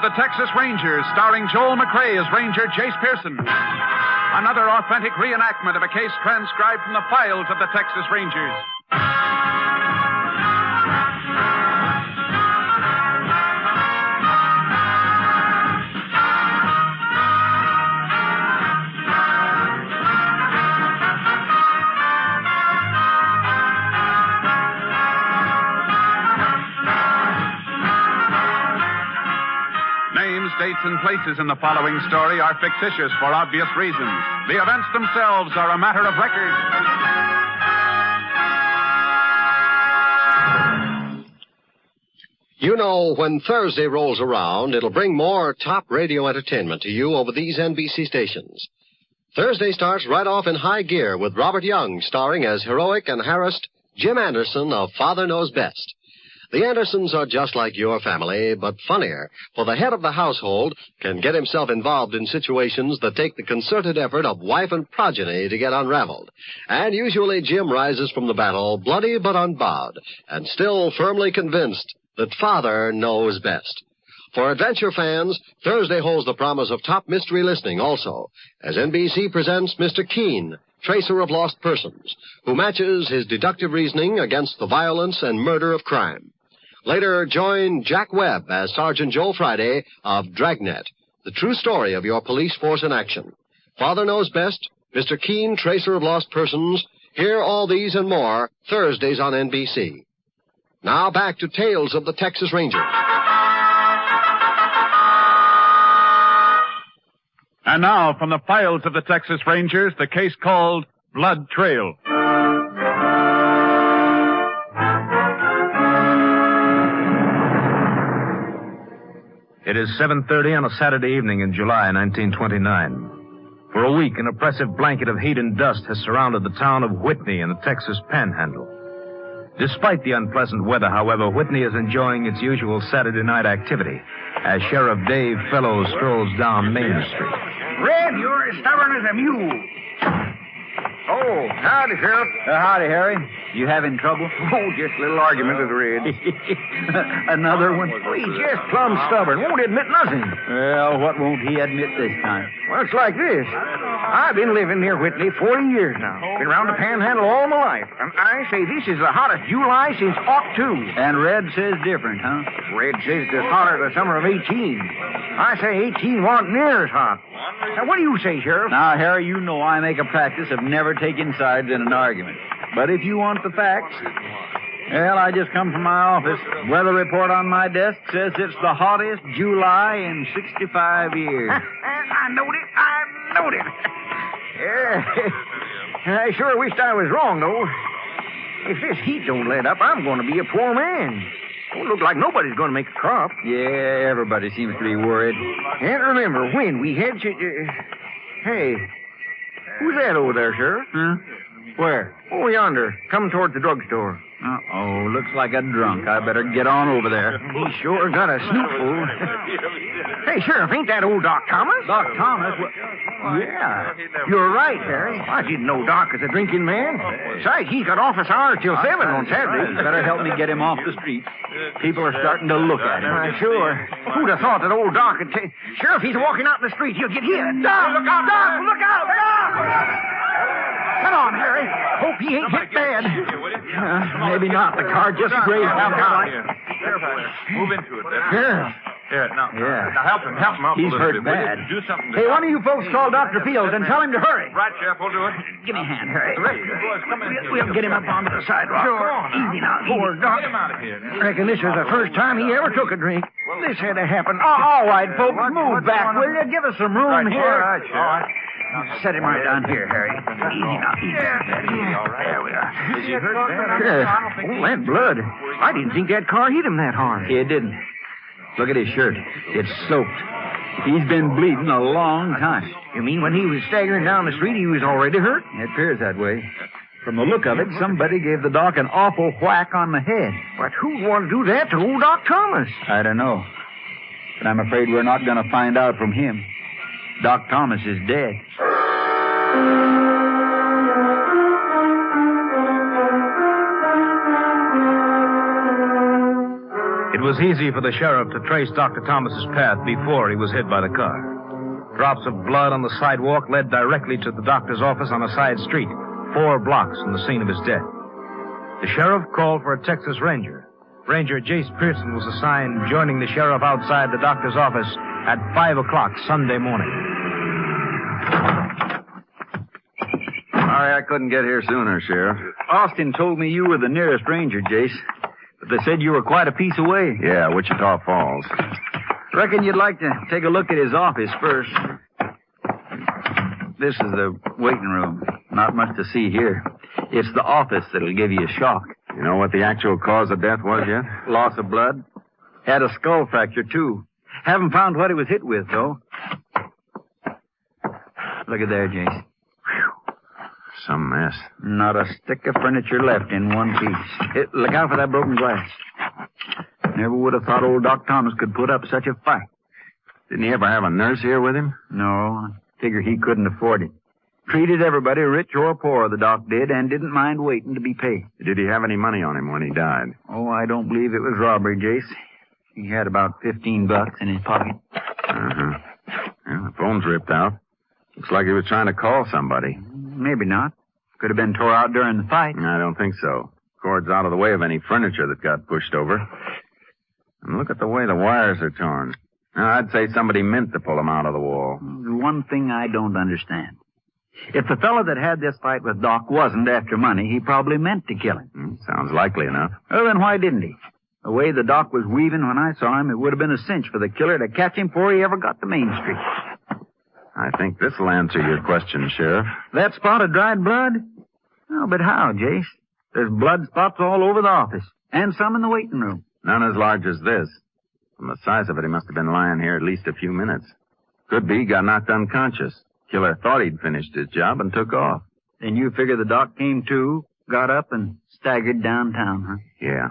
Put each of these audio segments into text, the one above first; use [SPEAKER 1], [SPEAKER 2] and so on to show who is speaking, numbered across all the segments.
[SPEAKER 1] the Texas Rangers, starring Joel McRae as Ranger Jace Pearson. Another authentic reenactment of a case transcribed from the files of the Texas Rangers. Dates and places in the following story are fictitious for obvious reasons. The events themselves are a matter of record.
[SPEAKER 2] You know, when Thursday rolls around, it'll bring more top radio entertainment to you over these NBC stations. Thursday starts right off in high gear with Robert Young starring as heroic and harassed Jim Anderson of Father Knows Best. The Andersons are just like your family, but funnier, for the head of the household can get himself involved in situations that take the concerted effort of wife and progeny to get unraveled. And usually Jim rises from the battle bloody but unbowed, and still firmly convinced that Father knows best. For adventure fans, Thursday holds the promise of top mystery listening also, as NBC presents Mr. Keene, Tracer of Lost Persons, who matches his deductive reasoning against the violence and murder of crime. Later, join Jack Webb as Sergeant Joel Friday of Dragnet, the true story of your police force in action. Father Knows Best, Mr. Keene, Tracer of Lost Persons. Hear all these and more Thursdays on NBC. Now back to Tales of the Texas Rangers.
[SPEAKER 1] And now, from the files of the Texas Rangers, the case called Blood Trail.
[SPEAKER 3] It is 7:30 on a Saturday evening in July 1929. For a week, an oppressive blanket of heat and dust has surrounded the town of Whitney in the Texas Panhandle. Despite the unpleasant weather, however, Whitney is enjoying its usual Saturday night activity as Sheriff Dave Fellows strolls down Main Street.
[SPEAKER 4] Red, you're as stubborn as a mule. Oh, howdy, Sheriff.
[SPEAKER 5] Howdy, Harry. You having trouble?
[SPEAKER 4] Oh, just a little argument with Red.
[SPEAKER 5] Another one?
[SPEAKER 4] Well, he's just plumb stubborn. Won't admit nothing.
[SPEAKER 5] Well, what won't he admit this time?
[SPEAKER 4] Well, it's like this. I've been living near Whitney 40 years now. Been around the Panhandle all my life. And I say this is the hottest July since '02.
[SPEAKER 5] And Red says different, huh?
[SPEAKER 4] Red says it's hotter the summer of 18. I say 18 wasn't near as hot. Now, what do you say, Sheriff?
[SPEAKER 5] Now, Harry, you know I make a practice of never taking sides in an argument. But if you want the facts, well, I just come from my office. Weather report on my desk says it's the hottest July in 65 years.
[SPEAKER 4] I knowed it. Yeah. I sure wished I was wrong, though. If this heat don't let up, I'm going to be a poor man. Don't look like nobody's going to make a crop.
[SPEAKER 5] Yeah, everybody seems to be worried.
[SPEAKER 4] Can't remember when we had... Hey, who's that over there, Sheriff?
[SPEAKER 5] Huh? Where?
[SPEAKER 4] Oh, yonder, coming toward the drugstore.
[SPEAKER 5] Uh-oh, looks like a drunk. I better get on over there.
[SPEAKER 4] He sure got a snootful. Hey, Sheriff, ain't that old Doc Thomas?
[SPEAKER 5] Doc Thomas? Yeah.
[SPEAKER 4] You're right, Harry. I didn't know Doc was a drinking man. Besides, he's got office hours till 7 on Saturday.
[SPEAKER 5] Better help me get him off the street. People are starting to look at him.
[SPEAKER 4] Sure. Who'd have thought that old Doc would take... Sheriff, he's walking out in the street. He'll get hit. Doc! Look out! Doc! Look out! Doc! Come on, Harry. Hope he ain't hit bad.
[SPEAKER 5] Maybe not. The car just grazed him.
[SPEAKER 6] Move into it.
[SPEAKER 4] Yeah.
[SPEAKER 6] Now help him up
[SPEAKER 5] He's
[SPEAKER 6] a little
[SPEAKER 5] hurt
[SPEAKER 6] bit.
[SPEAKER 5] bad.
[SPEAKER 6] Do something.
[SPEAKER 4] Hey, one of you folks call Dr. Fields and tell him to hurry.
[SPEAKER 6] Right, Sheriff, we'll do it.
[SPEAKER 5] Give me a hand, Harry.
[SPEAKER 4] We'll get him up onto the sidewalk. Sure. Easy now. Poor Doc.
[SPEAKER 6] Get him out of here.
[SPEAKER 4] Reckon this was the first time he ever took a drink. This had to happen.
[SPEAKER 5] All right, folks, move back, will you? Give us some room here.
[SPEAKER 4] All right, sure.
[SPEAKER 5] Set him right down here, Harry. Easy now. Easy.
[SPEAKER 4] All right. There we are.
[SPEAKER 6] Is he hurt bad?
[SPEAKER 4] Yeah. Oh, that blood. I didn't think that car hit him that hard.
[SPEAKER 5] It didn't. Look at his shirt. It's soaked. He's been bleeding a long time.
[SPEAKER 4] You mean when he was staggering down the street, he was already hurt?
[SPEAKER 5] It appears that way. From the look of it, somebody gave the doc an awful whack on the head.
[SPEAKER 4] But who'd want to do that to old Doc Thomas?
[SPEAKER 5] I don't know. But I'm afraid we're not going to find out from him. Doc Thomas is dead.
[SPEAKER 3] It was easy for the sheriff to trace Dr. Thomas's path before he was hit by the car. Drops of blood on the sidewalk led directly to the doctor's office on a side street, 4 blocks from the scene of his death. The sheriff called for a Texas Ranger. Ranger Jace Pearson was assigned joining the sheriff outside the doctor's office at 5 o'clock Sunday morning.
[SPEAKER 5] Sorry I couldn't get here sooner, Sheriff. Austin told me you were the nearest ranger, Jace. But they said you were quite a piece away.
[SPEAKER 3] Yeah, Wichita Falls.
[SPEAKER 5] Reckon you'd like to take a look at his office first. This is the waiting room. Not much to see here. It's the office that'll give you a shock.
[SPEAKER 3] You know what the actual cause of death was yet?
[SPEAKER 5] Loss of blood. Had a skull fracture, too. Haven't found what he was hit with, though. Look at there, Jace.
[SPEAKER 3] Some mess.
[SPEAKER 5] Not a stick of furniture left in one piece. Look out for that broken glass. Never would have thought old Doc Thomas could put up such a fight.
[SPEAKER 3] Didn't he ever have a nurse here with him?
[SPEAKER 5] No, I figure he couldn't afford it. Treated everybody, rich or poor, the doc did, and didn't mind waiting to be paid.
[SPEAKER 3] Did he have any money on him when he died?
[SPEAKER 5] Oh, I don't believe it was robbery, Jace. He had about $15 in his pocket.
[SPEAKER 3] Uh-huh. Well, the phone's ripped out. Looks like he was trying to call somebody.
[SPEAKER 5] Maybe not. Could have been tore out during the fight.
[SPEAKER 3] I don't think so. Cord's out of the way of any furniture that got pushed over. And look at the way the wires are torn. Now, I'd say somebody meant to pull them out of the wall.
[SPEAKER 5] One thing I don't understand. If the fellow that had this fight with Doc wasn't after money, he probably meant to kill him.
[SPEAKER 3] Sounds likely enough.
[SPEAKER 5] Well, then why didn't he? The way the Doc was weaving when I saw him, it would have been a cinch for the killer to catch him before he ever got to Main Street.
[SPEAKER 3] I think this'll answer your question, Sheriff.
[SPEAKER 5] That spot of dried blood? Oh, but how, Jace? There's blood spots all over the office, and some in the waiting room.
[SPEAKER 3] None as large as this. From the size of it, he must have been lying here at least a few minutes. Could be he got knocked unconscious. Killer thought he'd finished his job and took off.
[SPEAKER 5] Then you figure the doc came to, got up, and staggered downtown, huh?
[SPEAKER 3] Yeah.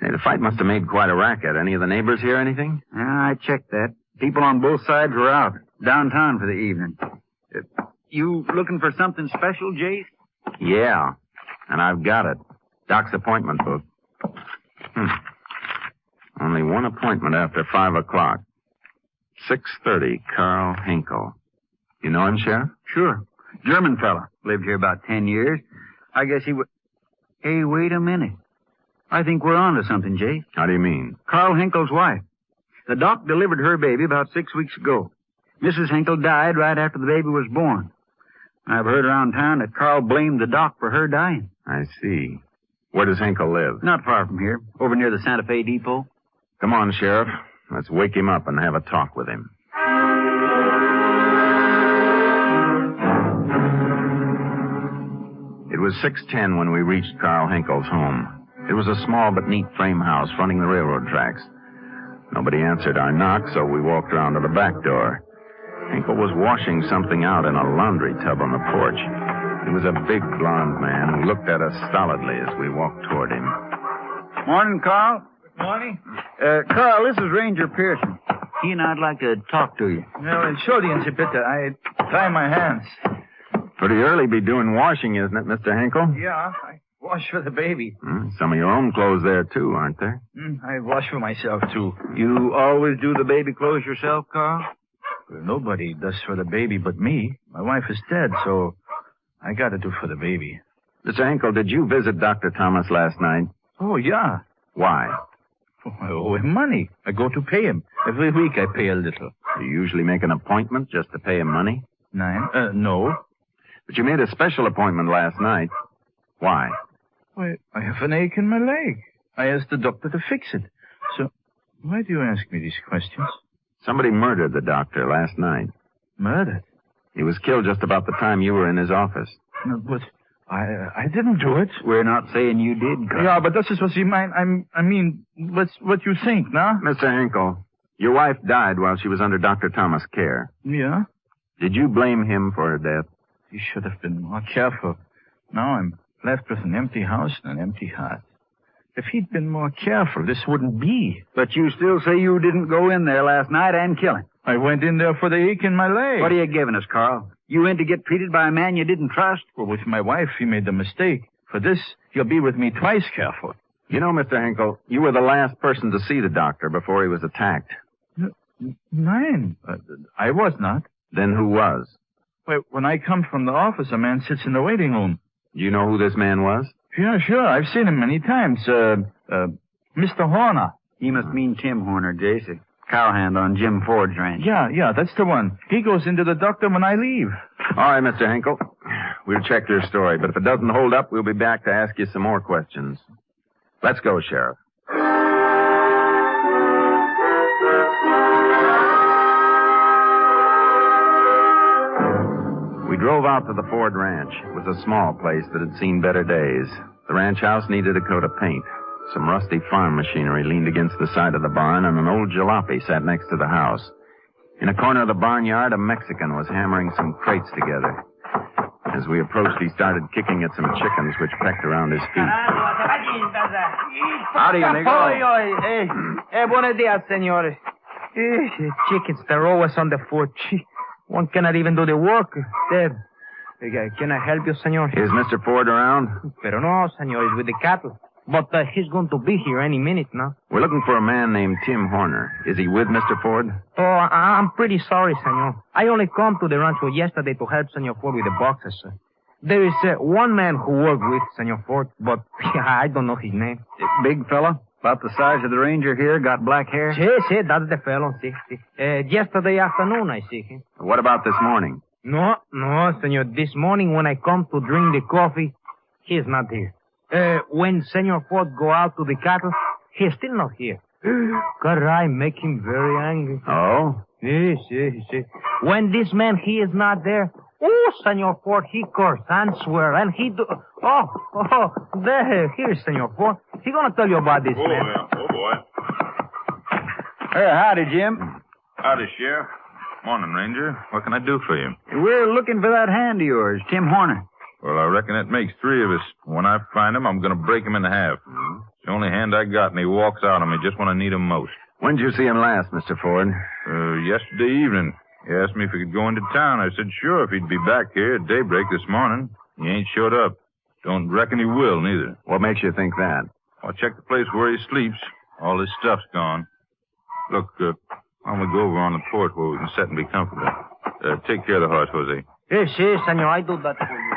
[SPEAKER 3] Hey, the fight must have made quite a racket. Any of the neighbors hear anything?
[SPEAKER 5] Yeah, I checked that. People on both sides were out, downtown for the evening. You looking for something special, Jace?
[SPEAKER 3] Yeah, and I've got it. Doc's appointment book. Only one appointment after 5 o'clock. 6:30, Carl Hinkle. You know him, Sheriff?
[SPEAKER 5] Sure. German fella. Lived here about 10 years. I guess he would... Hey, wait a minute. I think we're on to something, Jay.
[SPEAKER 3] How do you mean?
[SPEAKER 5] Carl Hinkle's wife. The doc delivered her baby about 6 weeks ago. Mrs. Hinkle died right after the baby was born. I've heard around town that Carl blamed the doc for her dying.
[SPEAKER 3] I see. Where does Hinkle live?
[SPEAKER 5] Not far from here, over near the Santa Fe Depot.
[SPEAKER 3] Come on, Sheriff. Let's wake him up and have a talk with him. It was 6:10 when we reached Carl Hinkle's home. It was a small but neat frame house fronting the railroad tracks. Nobody answered our knock, so we walked around to the back door. Hinkle was washing something out in a laundry tub on the porch. He was a big blond man who looked at us stolidly as we walked toward him.
[SPEAKER 5] Morning, Carl.
[SPEAKER 6] Good morning.
[SPEAKER 5] Carl, this is Ranger Pearson. He and I'd like to talk to you.
[SPEAKER 6] No, entschuldigen Sie bitte. I tie my hands.
[SPEAKER 3] Pretty early be doing washing, isn't it, Mr. Hinkle?
[SPEAKER 6] Yeah, I wash for the baby.
[SPEAKER 3] Some of your own clothes there, too, aren't there?
[SPEAKER 6] I wash for myself, too.
[SPEAKER 5] You always do the baby clothes yourself, Carl?
[SPEAKER 6] Well, nobody does for the baby but me. My wife is dead, so I got to do for the baby.
[SPEAKER 3] Mr. Hinkle, did you visit Dr. Thomas last night?
[SPEAKER 6] Oh, yeah.
[SPEAKER 3] Why?
[SPEAKER 6] I owe him money. I go to pay him. Every week I pay a little.
[SPEAKER 3] You usually make an appointment just to pay him money?
[SPEAKER 6] No.
[SPEAKER 3] But you made a special appointment last night. Why?
[SPEAKER 6] Why, I have an ache in my leg. I asked the doctor to fix it. So, why do you ask me these questions?
[SPEAKER 3] Somebody murdered the doctor last night.
[SPEAKER 6] Murdered?
[SPEAKER 3] He was killed just about the time you were in his office.
[SPEAKER 6] No, but I didn't do it.
[SPEAKER 5] We're not saying you did, Carl.
[SPEAKER 6] Yeah, but this is what you mean. I mean, what's what you think, no?
[SPEAKER 3] Mr. Hinkle, your wife died while she was under Dr. Thomas' care.
[SPEAKER 6] Yeah?
[SPEAKER 3] Did you blame him for her death?
[SPEAKER 6] You should have been more careful. Now I'm left with an empty house and an empty heart. If he'd been more careful, this wouldn't be.
[SPEAKER 5] But you still say you didn't go in there last night and kill him.
[SPEAKER 6] I went in there for the ache in my leg.
[SPEAKER 5] What are you giving us, Carl? You in to get treated by a man you didn't trust?
[SPEAKER 6] Well, with my wife, he made a mistake. For this, he'll be with me twice careful.
[SPEAKER 3] You know, Mr. Hinkle, you were the last person to see the doctor before he was attacked.
[SPEAKER 6] Nein, I was not.
[SPEAKER 3] Then who was?
[SPEAKER 6] Well, when I come from the office, a man sits in the waiting room.
[SPEAKER 3] Do you know who this man was?
[SPEAKER 6] Yeah, sure. I've seen him many times. Mr. Horner.
[SPEAKER 5] He must mean Tim Horner, Jace, a cowhand on Jim Ford's ranch.
[SPEAKER 6] Yeah, that's the one. He goes into the doctor when I leave.
[SPEAKER 3] All right, Mr. Hinkle. We'll check your story, but if it doesn't hold up, we'll be back to ask you some more questions. Let's go, Sheriff. We drove out to the Ford Ranch. It was a small place that had seen better days. The ranch house needed a coat of paint. Some rusty farm machinery leaned against the side of the barn, and an old jalopy sat next to the house. In a corner of the barnyard, a Mexican was hammering some crates together. As we approached, he started kicking at some chickens which pecked around his feet. Howdy, amigo.
[SPEAKER 7] Buenos dias, senores. Chickens, they're always on the foot. One cannot even do the work. There. Can I help you, senor?
[SPEAKER 3] Is Mr. Ford around?
[SPEAKER 7] Pero no, senor. He's with the cattle. But he's going to be here any minute now.
[SPEAKER 3] We're looking for a man named Tim Horner. Is he with Mr. Ford?
[SPEAKER 7] Oh, I'm pretty sorry, senor. I only come to the rancho yesterday to help Senor Ford with the boxes, sir. There is one man who worked with Senor Ford, but I don't know his name.
[SPEAKER 5] Big fella? About the size of the ranger here, got black hair?
[SPEAKER 7] Sí, that's the fellow, sí. Yesterday afternoon I see him.
[SPEAKER 3] What about this morning?
[SPEAKER 7] No, senor. This morning when I come to drink the coffee, he's not here. When Senor Ford go out to the cattle, he's still not here. Caray, make him very angry.
[SPEAKER 3] Oh?
[SPEAKER 7] Yes. When this man, he is not there, Senor Ford, he curse and swear, and he do... Here's Senor Ford. He gonna tell you about this man.
[SPEAKER 8] Oh, boy.
[SPEAKER 5] Hey, howdy, Jim.
[SPEAKER 8] Howdy, Sheriff. Morning, Ranger. What can I do for you?
[SPEAKER 5] We're looking for that hand of yours, Tim Horner.
[SPEAKER 8] Well, I reckon that makes three of us. When I find him, I'm going to break him in half. It's the only hand I got, and he walks out on me just when I need him most.
[SPEAKER 3] When did you see him last, Mr. Ford?
[SPEAKER 8] Yesterday evening. He asked me if he could go into town. I said sure if he'd be back here at daybreak this morning. He ain't showed up. Don't reckon he will, neither.
[SPEAKER 3] What makes you think that?
[SPEAKER 8] I checked the place where he sleeps. All his stuff's gone. Look, why don't we go over on the porch where we can sit and be comfortable? Take care of the horse, Jose.
[SPEAKER 7] Yes, senor, I do that for you.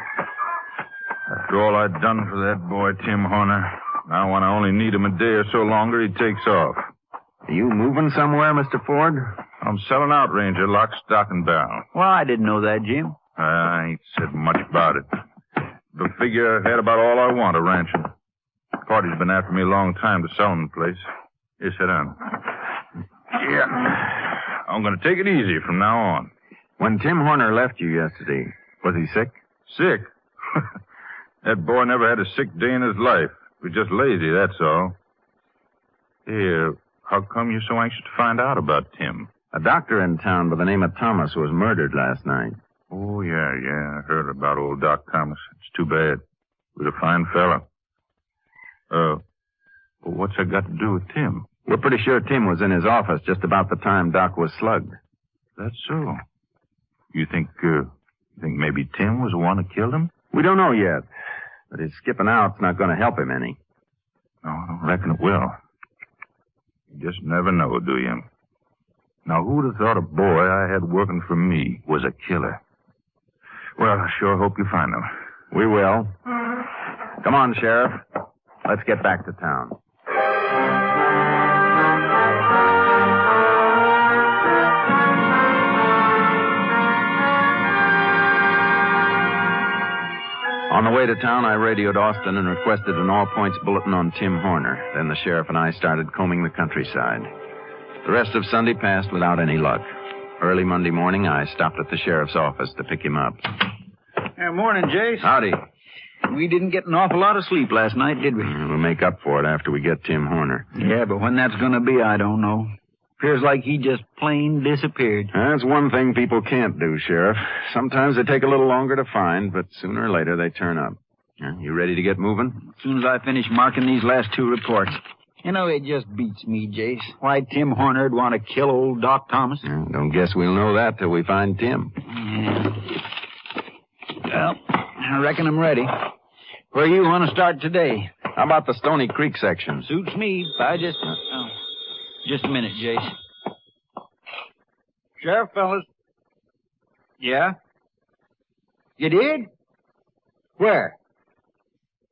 [SPEAKER 8] After all I'd done for that boy, Tim Horner, now when I only need him a day or so longer, he takes off.
[SPEAKER 3] Are you moving somewhere, Mr. Ford?
[SPEAKER 8] I'm selling out, Ranger, lock, stock, and barrel.
[SPEAKER 5] Well, I didn't know that, Jim.
[SPEAKER 8] I ain't said much about it. But figure I've had about all I want of ranching. Party's been after me a long time to sell him the place. Here, sit down. Yeah. I'm going to take it easy from now on.
[SPEAKER 3] When Tim Horner left you yesterday, was he sick?
[SPEAKER 8] Sick? That boy never had a sick day in his life. He was just lazy, that's all. Here, how come you're so anxious to find out about Tim?
[SPEAKER 3] A doctor in town by the name of Thomas was murdered last night.
[SPEAKER 8] Oh, yeah. I heard about old Doc Thomas. It's too bad. He was a fine fella. Well, what's that got to do with Tim?
[SPEAKER 3] We're pretty sure Tim was in his office just about the time Doc was slugged.
[SPEAKER 8] That's so. You think maybe Tim was the one who killed him?
[SPEAKER 3] We don't know yet. But his skipping out's not going to help him any.
[SPEAKER 8] No, I don't reckon it will. You just never know, do you? Now, who'd have thought a boy I had working for me was a killer? Well, I sure hope you find him.
[SPEAKER 3] We will. Come on, Sheriff. Let's get back to town. On the way to town, I radioed Austin and requested an all-points bulletin on Tim Horner. Then the sheriff and I started combing the countryside. The rest of Sunday passed without any luck. Early Monday morning, I stopped at the sheriff's office to pick him up.
[SPEAKER 5] Morning, Jace.
[SPEAKER 3] Howdy.
[SPEAKER 5] We didn't get an awful lot of sleep last night, did we?
[SPEAKER 3] We'll make up for it after we get Tim Horner.
[SPEAKER 5] Yeah, but when that's going to be, I don't know. Appears like he just plain disappeared.
[SPEAKER 3] That's one thing people can't do, Sheriff. Sometimes they take a little longer to find, but sooner or later they turn up. You ready to get moving?
[SPEAKER 5] As soon as I finish marking these last two reports. You know, it just beats me, Jace. Why Tim Horner'd want to kill old Doc Thomas.
[SPEAKER 3] Don't guess we'll know that till we find Tim.
[SPEAKER 5] Yeah. Well, I reckon I'm ready. Where you want to start today? How about the Stony Creek section?
[SPEAKER 4] Suits me. Just a minute, Jace. Sheriff, fellas. Yeah? You did? Where?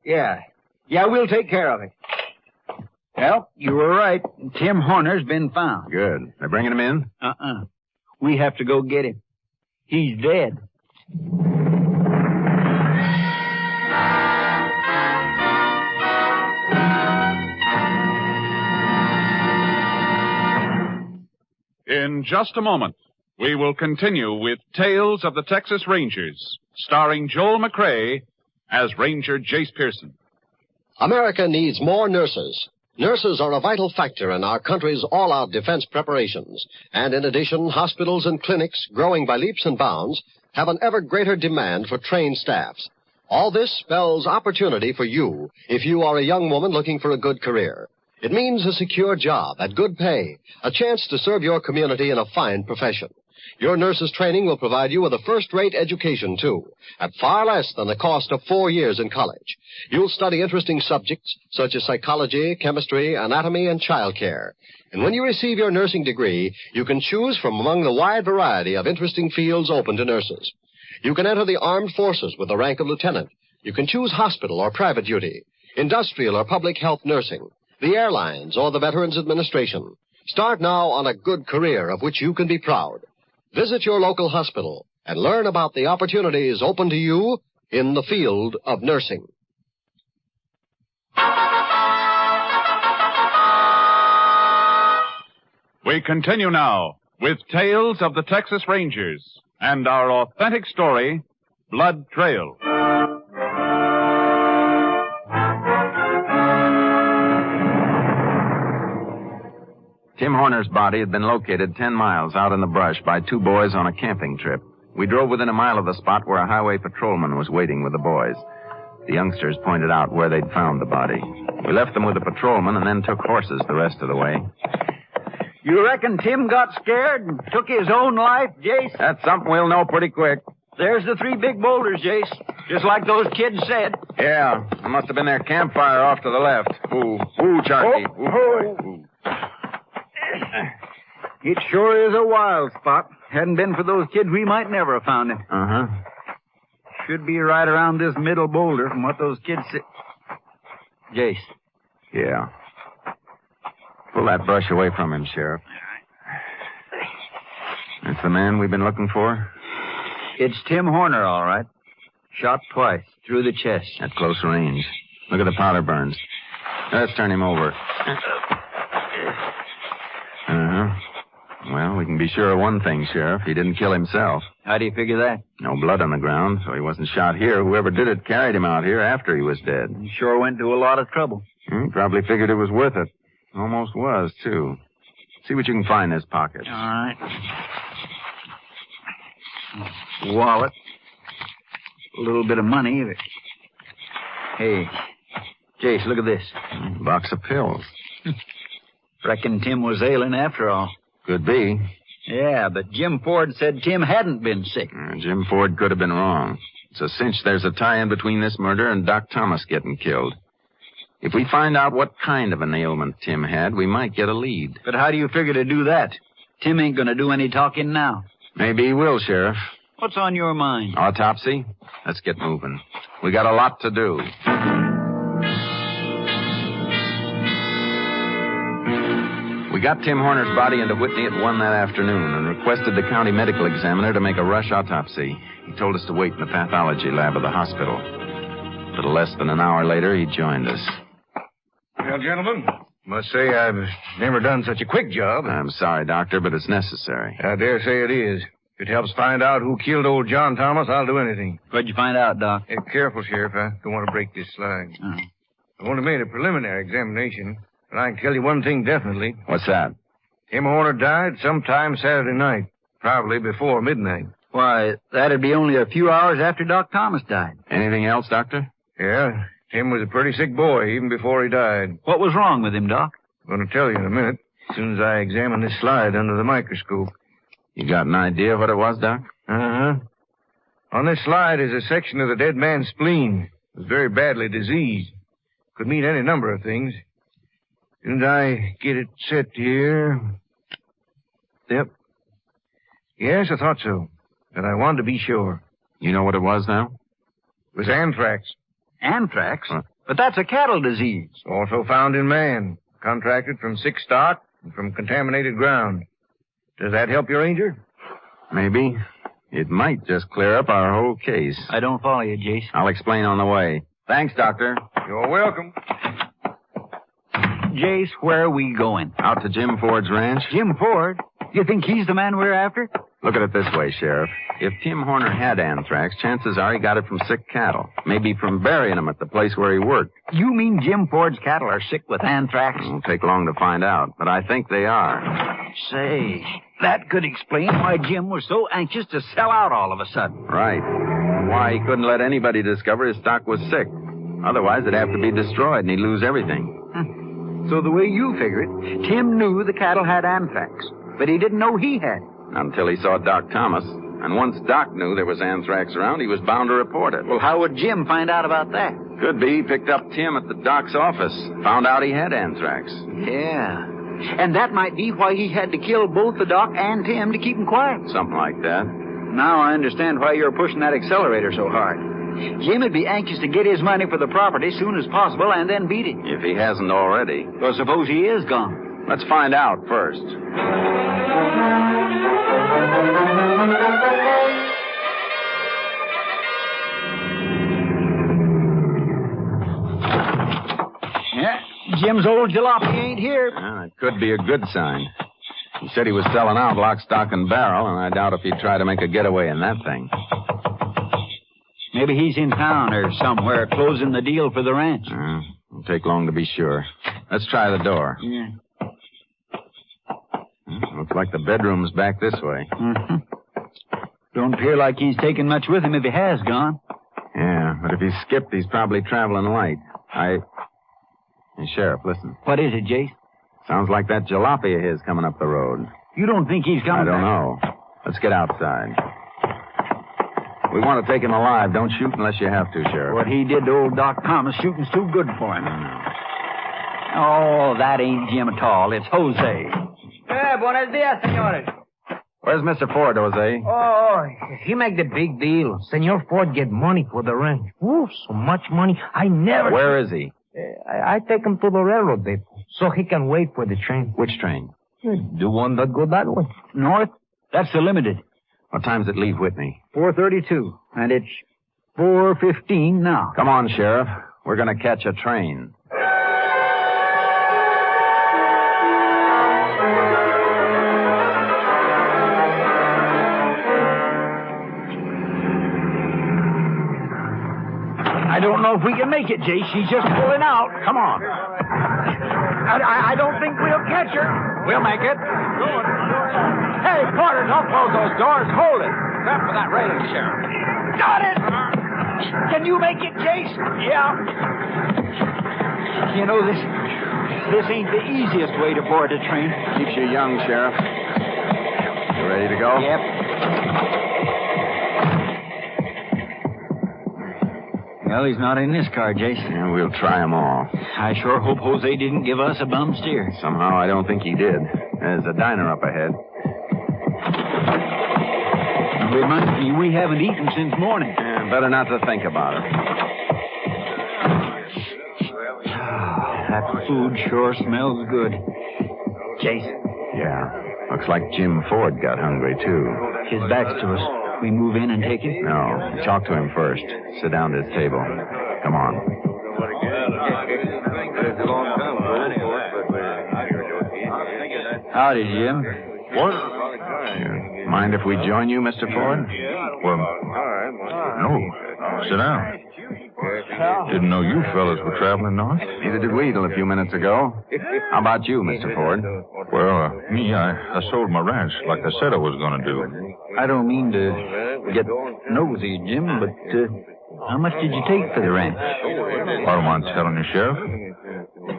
[SPEAKER 4] Yeah. Yeah, we'll take care of it. Well, you were right. Tim Horner's been found.
[SPEAKER 5] Good. They're bringing him in?
[SPEAKER 4] We have to go get him. He's dead.
[SPEAKER 1] In just a moment, we will continue with Tales of the Texas Rangers, starring Joel McCrea as Ranger Jace Pearson.
[SPEAKER 2] America needs more nurses. Nurses are a vital factor in our country's all-out defense preparations. And in addition, hospitals and clinics, growing by leaps and bounds, have an ever greater demand for trained staffs. All this spells opportunity for you if you are a young woman looking for a good career. It means a secure job at good pay, a chance to serve your community in a fine profession. Your nurse's training will provide you with a first-rate education, too, at far less than the cost of 4 years in college. You'll study interesting subjects such as psychology, chemistry, anatomy, and child care. And when you receive your nursing degree, you can choose from among the wide variety of interesting fields open to nurses. You can enter the armed forces with the rank of lieutenant. You can choose hospital or private duty, industrial or public health nursing, the airlines or the Veterans Administration. Start now on a good career of which you can be proud. Visit your local hospital and learn about the opportunities open to you in the field of nursing.
[SPEAKER 1] We continue now with Tales of the Texas Rangers and our authentic story, Blood Trail.
[SPEAKER 5] Tim Horner's body had been located 10 miles out in the brush by 2 boys on a camping trip. We drove within a mile of the spot where a highway patrolman was waiting with the boys. The youngsters pointed out where they'd found the body. We left them with the patrolman and then took horses the rest of the way.
[SPEAKER 4] You reckon Tim got scared and took his own life, Jace?
[SPEAKER 5] That's something we'll know pretty quick.
[SPEAKER 4] There's the 3 big boulders, Jace. Just like those kids said.
[SPEAKER 5] Yeah, it must have been their campfire off to the left. Ooh, Charlie. Ooh.
[SPEAKER 4] It sure is a wild spot. Hadn't been for those kids, we might never have found him.
[SPEAKER 5] Uh-huh.
[SPEAKER 4] Should be right around this middle boulder from what those kids said. Jace.
[SPEAKER 5] Yeah. Pull that brush away from him, Sheriff. That's the man we've been looking for?
[SPEAKER 4] It's Tim Horner, all right. Shot twice, through the chest.
[SPEAKER 5] At close range. Look at the powder burns. Let's turn him over. Uh-huh. Well, we can be sure of one thing, Sheriff. He didn't kill himself.
[SPEAKER 4] How do you figure that?
[SPEAKER 5] No blood on the ground, so he wasn't shot here. Whoever did it carried him out here after he was dead.
[SPEAKER 4] He sure went to a lot of trouble.
[SPEAKER 5] Probably figured it was worth it. Almost was, too. See what you can find in his pockets.
[SPEAKER 4] All right. Wallet. A little bit of money. Hey, Jace, look at this.
[SPEAKER 5] Box of pills.
[SPEAKER 4] Reckon Tim was ailing after all.
[SPEAKER 5] Could be.
[SPEAKER 4] Yeah, but Jim Ford said Tim hadn't been sick.
[SPEAKER 5] Jim Ford could have been wrong. It's a cinch there's a tie-in between this murder and Doc Thomas getting killed. If we find out what kind of an ailment Tim had, we might get a lead.
[SPEAKER 4] But how do you figure to do that? Tim ain't going to do any talking now.
[SPEAKER 5] Maybe he will, Sheriff.
[SPEAKER 4] What's on your mind?
[SPEAKER 5] Autopsy? Let's get moving. We got a lot to do. We got Tim Horner's body into Whitney at 1 that afternoon and requested the county medical examiner to make a rush autopsy. He told us to wait in the pathology lab of the hospital. A little less than an hour later, he joined us.
[SPEAKER 6] Well, gentlemen, must say I've never done such a quick job.
[SPEAKER 5] I'm sorry, Doctor, but it's necessary.
[SPEAKER 6] I dare say it is. If it helps find out who killed old John Thomas, I'll do anything.
[SPEAKER 4] What'd you find out, Doc?
[SPEAKER 6] Hey, careful, Sheriff. I don't want to break this slide. I only made a preliminary examination, but I can tell you one thing definitely.
[SPEAKER 5] What's that?
[SPEAKER 6] Tim Horner died sometime Saturday night, probably before midnight.
[SPEAKER 4] Why, that'd be only a few hours after Doc Thomas died.
[SPEAKER 5] Anything else, Doctor?
[SPEAKER 6] Yeah, Tim was a pretty sick boy even before he died.
[SPEAKER 4] What was wrong with him, Doc?
[SPEAKER 6] I'm going to tell you in a minute, as soon as I examine this slide under the microscope.
[SPEAKER 5] You got an idea what it was, Doc?
[SPEAKER 6] Uh-huh. On this slide is a section of the dead man's spleen. It was very badly diseased.
[SPEAKER 7] Could mean any number of things. Didn't I get it set here? Yep. Yes, I thought so. But I wanted to be sure.
[SPEAKER 9] You know what it was now?
[SPEAKER 7] It was anthrax.
[SPEAKER 5] Anthrax?
[SPEAKER 9] Huh.
[SPEAKER 5] But that's a cattle disease.
[SPEAKER 7] Also found in man. Contracted from sick stock and from contaminated ground. Does that help you, Ranger?
[SPEAKER 9] Maybe. It might just clear up our whole case.
[SPEAKER 5] I don't follow you, Jace.
[SPEAKER 9] I'll explain on the way. Thanks, Doctor.
[SPEAKER 7] You're welcome.
[SPEAKER 5] Jace, where are we going?
[SPEAKER 9] Out to Jim Ford's ranch.
[SPEAKER 5] Jim Ford? You think he's the man we're after?
[SPEAKER 9] Look at it this way, Sheriff. If Tim Horner had anthrax, chances are he got it from sick cattle. Maybe from burying them at the place where he worked.
[SPEAKER 5] You mean Jim Ford's cattle are sick with anthrax?
[SPEAKER 9] It won't take long to find out, but I think they are.
[SPEAKER 5] Say, that could explain why Jim was so anxious to sell out all of a sudden.
[SPEAKER 9] Right. And why he couldn't let anybody discover his stock was sick. Otherwise, it'd have to be destroyed and he'd lose everything.
[SPEAKER 5] So the way you figure it, Tim knew the cattle had anthrax, but he didn't know he had it.
[SPEAKER 9] Until he saw Doc Thomas. And once Doc knew there was anthrax around, he was bound to report it.
[SPEAKER 5] Well, how would Jim find out about that?
[SPEAKER 9] Could be he picked up Tim at the Doc's office. Found out he had anthrax.
[SPEAKER 5] Yeah. And that might be why he had to kill both the Doc and Tim to keep them quiet.
[SPEAKER 9] Something like that.
[SPEAKER 5] Now I understand why you're pushing that accelerator so hard. Jim would be anxious to get his money for the property as soon as possible and then beat it.
[SPEAKER 9] If he hasn't already.
[SPEAKER 5] Well, suppose he is gone.
[SPEAKER 9] Let's find out first.
[SPEAKER 5] Yeah, Jim's old jalopy ain't here.
[SPEAKER 9] It could be a good sign. He said he was selling out lock, stock, and barrel, and I doubt if he'd try to make a getaway in that thing.
[SPEAKER 5] Maybe he's in town or somewhere closing the deal for the ranch.
[SPEAKER 9] Won't take long to be sure. Let's try the door.
[SPEAKER 5] Yeah.
[SPEAKER 9] Looks like the bedroom's back this way.
[SPEAKER 5] Mm-hmm. Don't appear like he's taken much with him if he has gone.
[SPEAKER 9] Yeah, but if he skipped, he's probably traveling light. Hey, Sheriff, listen.
[SPEAKER 5] What is it, Jace?
[SPEAKER 9] Sounds like that jalopy of his coming up the road.
[SPEAKER 5] You don't think he's coming
[SPEAKER 9] I don't
[SPEAKER 5] back?
[SPEAKER 9] know. Let's get outside. We want to take him alive. Don't shoot unless you have to, Sheriff.
[SPEAKER 5] What he did to old Doc Thomas, shooting's too good for him. Oh, that ain't Jim at all. It's Jose.
[SPEAKER 7] Buenos dias, senores.
[SPEAKER 9] Where's Mr. Ford, Jose?
[SPEAKER 7] Oh, he make the big deal. Senor Ford get money for the ranch. Ooh, so much money. I never...
[SPEAKER 9] Where is he?
[SPEAKER 7] I take him to the railroad depot so he can wait for the train.
[SPEAKER 9] Which train?
[SPEAKER 7] The one that go that way.
[SPEAKER 5] North? That's the limited.
[SPEAKER 9] What time's it leave Whitney?
[SPEAKER 5] 4:32. And it's 4:15 now.
[SPEAKER 9] Come on, Sheriff. We're going to catch a train.
[SPEAKER 5] I don't know if we can make it, Jay. She's just pulling out.
[SPEAKER 9] Come on.
[SPEAKER 5] I don't think we'll catch her.
[SPEAKER 9] We'll make it.
[SPEAKER 5] Hey, Porter, don't close those doors. Hold it.
[SPEAKER 9] Grab for that railing, Sheriff.
[SPEAKER 5] Got it. Can you make it, Jace? Yeah. You know, this ain't the easiest way to board a train.
[SPEAKER 9] Keeps you young, Sheriff. You ready to go?
[SPEAKER 5] Yep. Well, he's not in this car, Jace.
[SPEAKER 9] Yeah, we'll try them all.
[SPEAKER 5] I sure hope Jose didn't give us a bum steer.
[SPEAKER 9] Somehow, I don't think he did. There's a diner up ahead.
[SPEAKER 5] Reminds me, we haven't eaten since morning.
[SPEAKER 9] Yeah, better not to think about it.
[SPEAKER 5] That food sure smells good. Jace.
[SPEAKER 9] Yeah. Looks like Jim Ford got hungry, too.
[SPEAKER 5] His back's to us. We move in and take it?
[SPEAKER 9] No. Talk to him first. Sit down at his table. Come on.
[SPEAKER 5] Howdy, Jim.
[SPEAKER 8] What?
[SPEAKER 9] Mind if we join you, Mr. Ford?
[SPEAKER 8] Well, no. Sit down. Didn't know you fellas were traveling north.
[SPEAKER 9] Neither did we till a few minutes ago. How about you, Mr. Ford?
[SPEAKER 8] Well, me, I sold my ranch like I said I was going to do.
[SPEAKER 5] I don't mean to get nosy, Jim, but how much did you take for the ranch?
[SPEAKER 8] I don't mind telling you, Sheriff.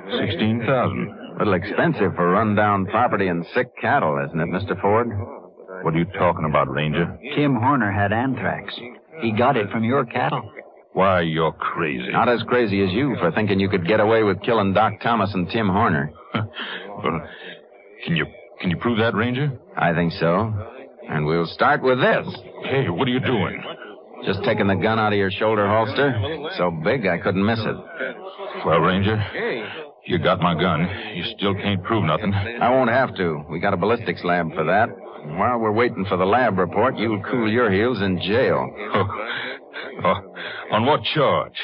[SPEAKER 8] $16,000.
[SPEAKER 9] A little expensive for run-down property and sick cattle, isn't it, Mr. Ford?
[SPEAKER 8] What are you talking about, Ranger?
[SPEAKER 5] Tim Horner had anthrax. He got it from your cattle.
[SPEAKER 8] Why, you're crazy.
[SPEAKER 9] Not as crazy as you for thinking you could get away with killing Doc Thomas and Tim Horner.
[SPEAKER 8] Well, can you prove that, Ranger?
[SPEAKER 9] I think so. And we'll start with this.
[SPEAKER 8] Hey, what are you doing?
[SPEAKER 9] Just taking the gun out of your shoulder holster. So big I couldn't miss it.
[SPEAKER 8] Well, Ranger, you got my gun. You still can't prove nothing.
[SPEAKER 9] I won't have to. We got a ballistics lab for that. While we're waiting for the lab report, you'll cool your heels in jail.
[SPEAKER 8] On what charge?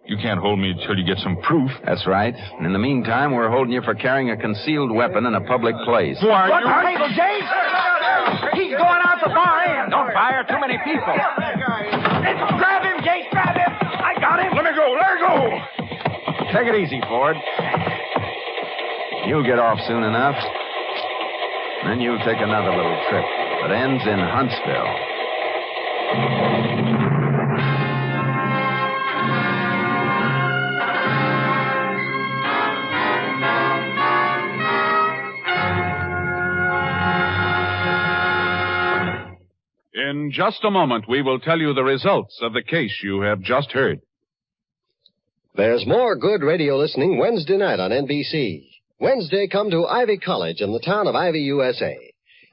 [SPEAKER 8] You can't hold me until you get some proof.
[SPEAKER 9] That's right. And in the meantime, we're holding you for carrying a concealed weapon in a public place.
[SPEAKER 8] Who are you?
[SPEAKER 4] Table, Jace! He's going out the far end. Don't fire too many people. Grab him, Jace, grab him. I got him.
[SPEAKER 8] Let me go.
[SPEAKER 9] Take it easy, Ford. You'll get off soon enough. Then you'll take another little trip that ends in Huntsville.
[SPEAKER 1] In just a moment, we will tell you the results of the case you have just heard.
[SPEAKER 2] There's more good radio listening Wednesday night on NBC. Wednesday, come to Ivy College in the town of Ivy, USA.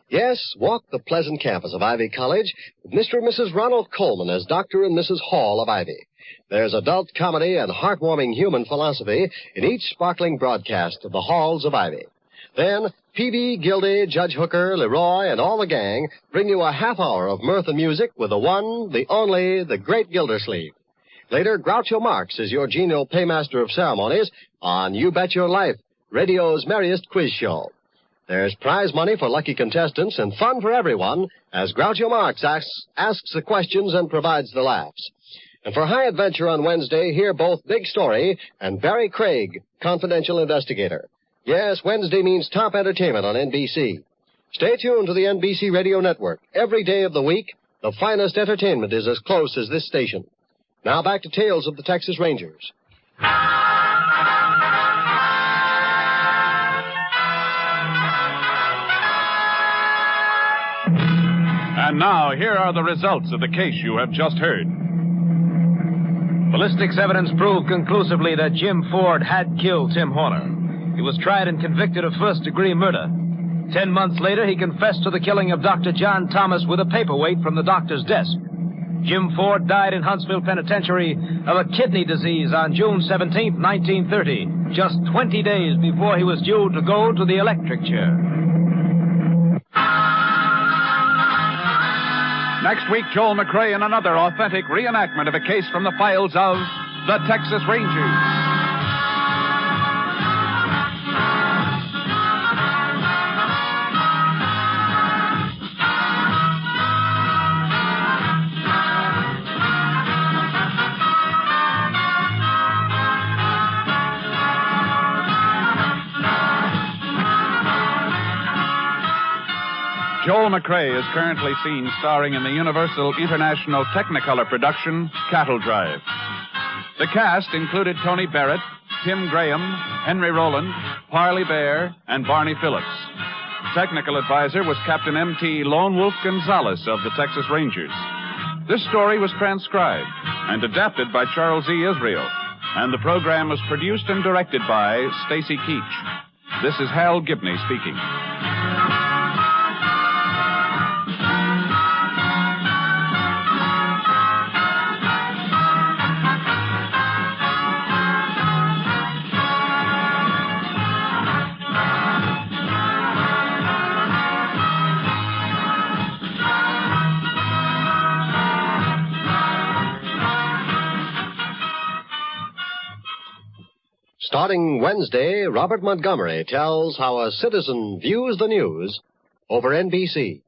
[SPEAKER 2] Yes, walk the pleasant campus of Ivy College with Mr. and Mrs. Ronald Coleman as Dr. and Mrs. Hall of Ivy. There's adult comedy and heartwarming human philosophy in each sparkling broadcast of the halls of Ivy. Then, P.B., Gildy, Judge Hooker, Leroy, and all the gang bring you a half hour of mirth and music with the one, the only, the great Gildersleeve. Later, Groucho Marx is your genial paymaster of ceremonies on You Bet Your Life, radio's merriest quiz show. There's prize money for lucky contestants and fun for everyone as Groucho Marx asks the questions and provides the laughs. And for high adventure on Wednesday, hear both Big Story and Barry Craig, confidential investigator. Yes, Wednesday means top entertainment on NBC. Stay tuned to the NBC Radio Network. Every day of the week, the finest entertainment is as close as this station. Now back to Tales of the Texas Rangers.
[SPEAKER 1] And now, here are the results of the case you have just heard.
[SPEAKER 7] Ballistics evidence proved conclusively that Jim Ford had killed Tim Horner. He was tried and convicted of first-degree murder. 10 months later, he confessed to the killing of Dr. John Thomas with a paperweight from the doctor's desk. Jim Ford died in Huntsville Penitentiary of a kidney disease on June 17, 1930, just 20 days before he was due to go to the electric chair.
[SPEAKER 1] Next week, Joel McCrea in another authentic reenactment of a case from the files of the Texas Rangers. Joel McCrea is currently seen starring in the Universal International Technicolor production, Cattle Drive. The cast included Tony Barrett, Tim Graham, Henry Rowland, Parley Bear, and Barney Phillips. Technical advisor was Captain M.T. Lone Wolf Gonzalez of the Texas Rangers. This story was transcribed and adapted by Charles E. Israel, and the program was produced and directed by Stacy Keach. This is Hal Gibney speaking.
[SPEAKER 2] Starting Wednesday, Robert Montgomery tells how a citizen views the news over NBC.